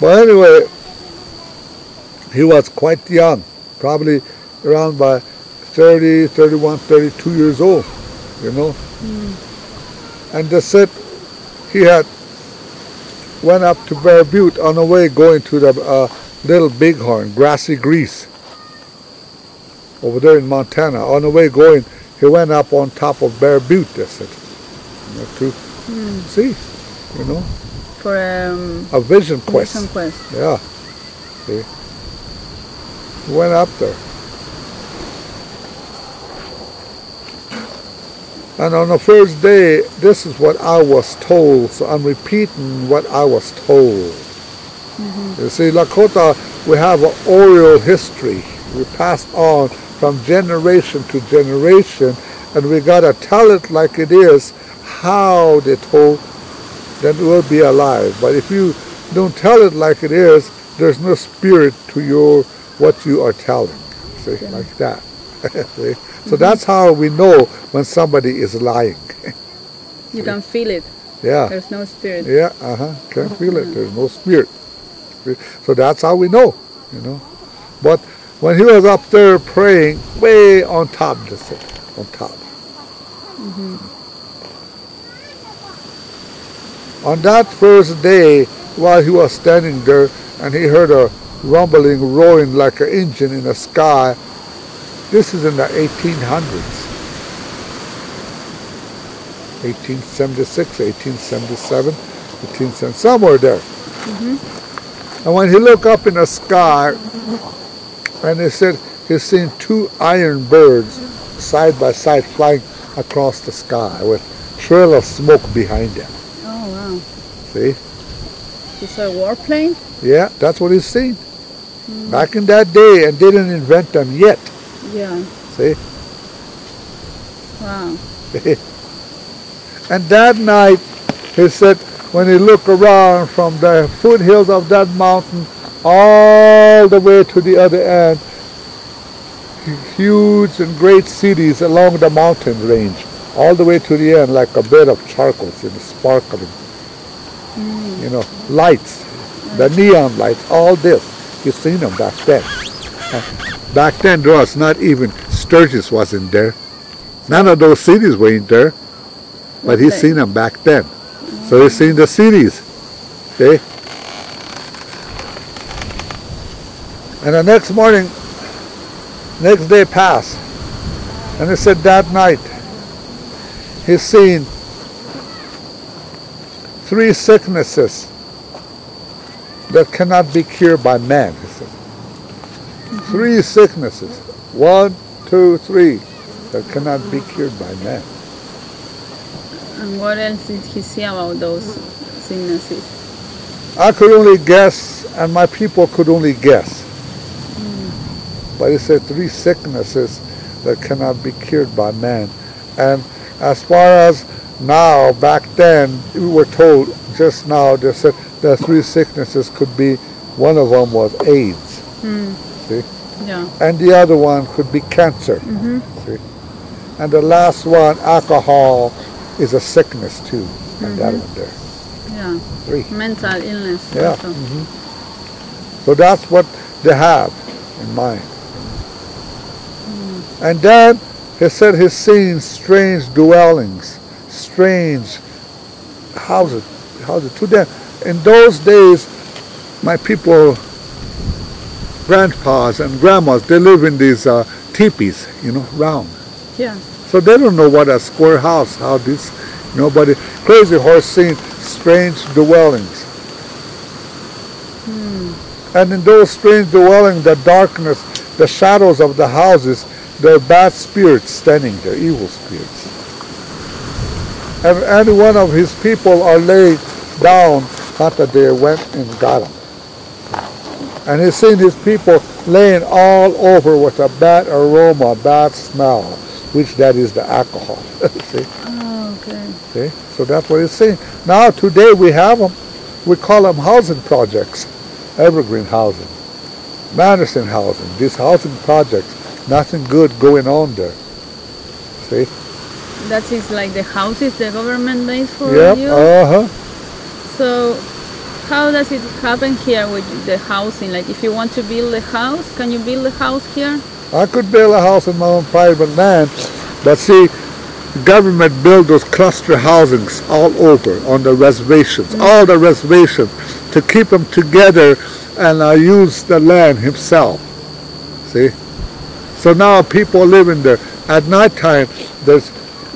But anyway, he was quite young, probably around by 30, 31, 32 years old, you know. And they said he had went up to Bear Butte on the way going to the Little Bighorn, Grassy Grease, over there in Montana. On the way going, he went up on top of Bear Butte, they said, you know, to see, you know. For a vision quest. Vision quest. Yeah. See. He went up there. And on the first day, this is what I was told. So I'm repeating what I was told. You see, Lakota, we have an oral history. We pass on from generation to generation, and we got to tell it like it is, how they told, then we'll be alive. But if you don't tell it like it is, there's no spirit to your what you are telling. See, like that. See? So that's how we know when somebody is lying. You can feel it. Yeah. There's no spirit. Yeah, can feel it. There's no spirit. So that's how we know, you know. But when he was up there praying, way on top, just on top. On that first day, while he was standing there, and he heard a rumbling, roaring like an engine in the sky. This is in the 1800s. 1876, 1877, 1870, somewhere there. And when he looked up in the sky, and he said he's seen two iron birds side by side flying across the sky with a trail of smoke behind them. Oh, wow. See? It's a warplane? Yeah, that's what he's seen. Back in that day, and they didn't invent them yet. Yeah. See? Wow. And that night, he said, when he looked around from the foothills of that mountain all the way to the other end, huge and great cities along the mountain range, all the way to the end, like a bed of charcoal, sparkling. You know, lights, the neon lights, all this. You've seen them back then. Back then, there was not even Sturgis wasn't there. None of those cities were in there, but he's seen them back then. So he's seen the cities. Okay? And the next morning, next day passed, and he said that night, he's seen 3 sicknesses that cannot be cured by man, he said. 3 sicknesses, 1, 2, 3, that cannot be cured by man. And what else did he say about those sicknesses? I could only guess, and my people could only guess. But he said 3 sicknesses that cannot be cured by man. And as far as now, back then, we were told just now, they said the 3 sicknesses could be, one of them was AIDS. See? Yeah. And the other one could be cancer. See? And the last one, alcohol, is a sickness too. And that one there. Yeah. 3. Mental illness. Yeah. Also. So that's what they have in mind. And then he said he's seen strange dwellings, strange houses to them. In those days, my people, grandpas and grandmas, they live in these teepees, you know, round. Yeah. So they don't know what a square house, how this, nobody. Crazy Horse seen strange dwellings. And in those strange dwellings, the darkness, the shadows of the houses, there are bad spirits standing there, evil spirits. And any one of his people are laid down, not that they went and got them. And he's seen his people laying all over with a bad aroma, bad smell, which that is the alcohol. See? Oh, okay. See? So that's what he's saying. Now today we have them. We call them housing projects. Evergreen housing. Madison housing. These housing projects. Nothing good going on there. See? That is like the houses the government makes for Yep. you? Uh-huh. So How does it happen here with the housing? Like if you want to build a house, can you build a house here? I could build a house in my own private land, but see, government build those cluster housings all over on the reservations, all the reservations, to keep them together and use the land himself. See? So now people are living there. At nighttime, there's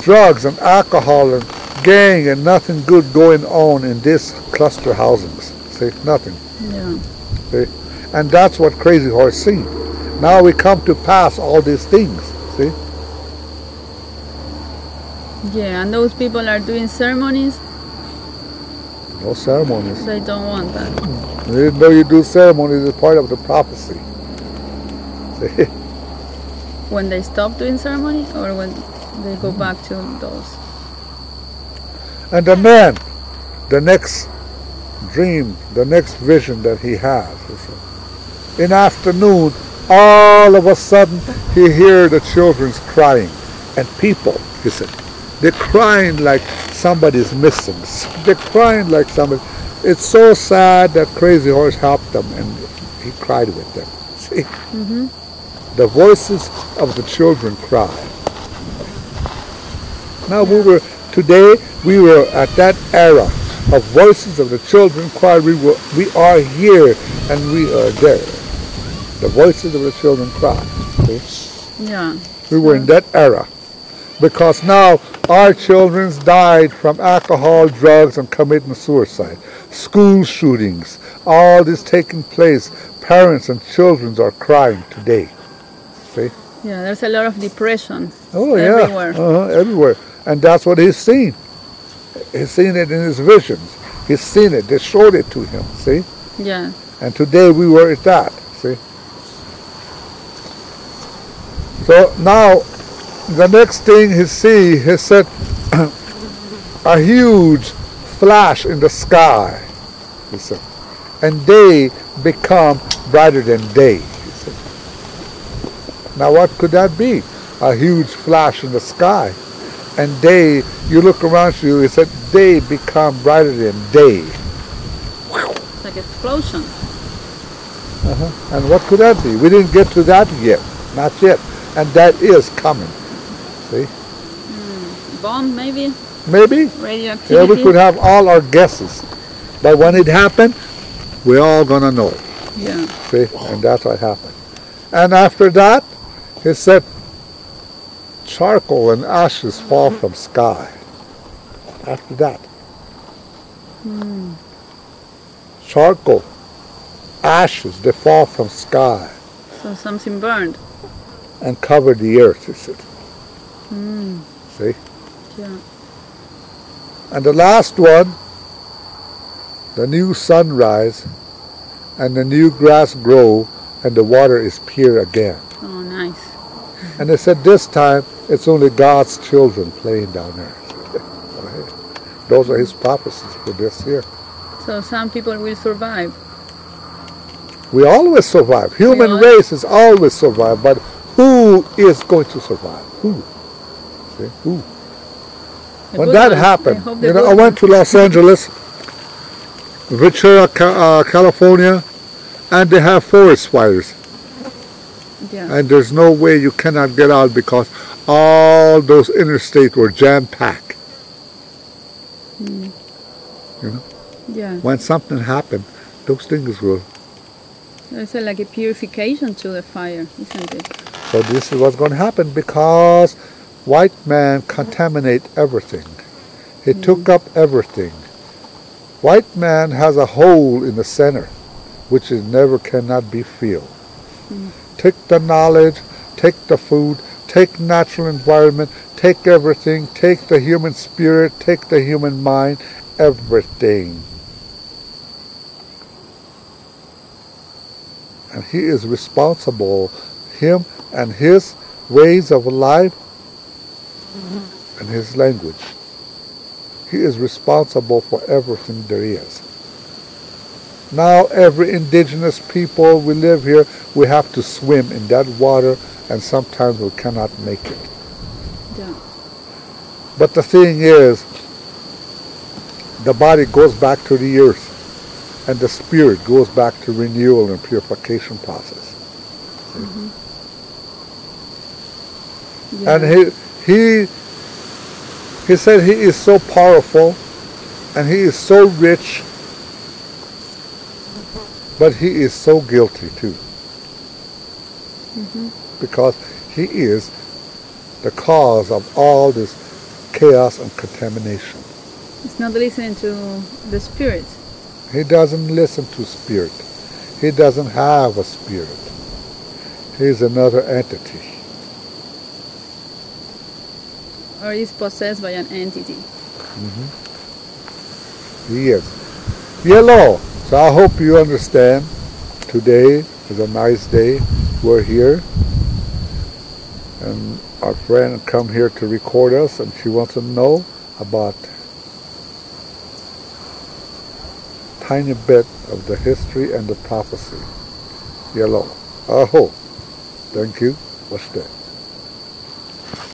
drugs and alcohol and gang and nothing good going on in this cluster housings. See? Nothing. Yeah. See? And that's what Crazy Horse seen. Now we come to pass all these things. See? Yeah, and those people are doing ceremonies. No ceremonies. They don't want that. Even though you do ceremonies, it's part of the prophecy. See? When they stop doing ceremony, or when they go back to those. And the man, the next dream, the next vision that he has, in afternoon, all of a sudden he hear the children's crying, and people, he said, they're crying like somebody's missing. They're crying like somebody. It's so sad that Crazy Horse helped them, and he cried with them. See, the voices of the children cry. Now today we were at that era of voices of the children cry. We are here and we are there. The voices of the children cry. See? Yeah. We were in that era. Because now our children died from alcohol, drugs, and committing suicide. School shootings, all this taking place. Parents and children are crying today. See? Yeah, there's a lot of depression. Oh, everywhere. Yeah. Everywhere. And that's what he's seen. He's seen it in his visions. He's seen it. They showed it to him. See? Yeah. And today we were at that. See? So now, the next thing he said, a huge flash in the sky, he said, and day become brighter than day, he said. Now what could that be? A huge flash in the sky, and day, you look around you, he said, day become brighter than day. It's like an explosion. And what could that be? We didn't get to that yet, not yet, and that is coming. See? Bomb, maybe? Maybe. Radioactivity? Yeah, we could have all our guesses. But when it happened, we're all going to know it. Yeah. See? And that's what happened. And after that, he said, charcoal and ashes fall from sky. After that. Charcoal, ashes, they fall from sky. So something burned. And cover the earth, he said. See? Yeah. And the last one, the new sunrise, and the new grass grow, and the water is pure again. Oh, nice. And they said this time, it's only God's children playing down there. Those are his prophecies for this year. So some people will survive. We always survive. Human race is always survive, but who is going to survive? Who? See? Who? When that happened, I went to Los Angeles, Ventura, California, and they have forest fires. Yeah. And there's no way you cannot get out because all those interstates were jam-packed. You know? Yeah. When something happened, those things will. It's like a purification to the fire, isn't it? So this is what's going to happen because white man contaminate everything. He took up everything. White man has a hole in the center, which is never cannot be filled. Take the knowledge, take the food, take natural environment, take everything, take the human spirit, take the human mind, everything. And he is responsible, him and his ways of life and his language. He is responsible for everything there is. Now every indigenous people we live here, we have to swim in that water and sometimes we cannot make it. Yeah. But the thing is, the body goes back to the earth. and the spirit goes back to renewal and purification process. Yeah. And he said he is so powerful and he is so rich, but he is so guilty too. Because he is the cause of all this chaos and contamination. It's not listening to the spirit. He doesn't listen to spirit. He doesn't have a spirit. He's another entity. Or is possessed by an entity. He is. Yellow. So I hope you understand. Today is a nice day. We're here. And our friend come here to record us, and she wants to know about tiny bit of the history and the prophecy. Yellow. Aho. Thank you. What's that?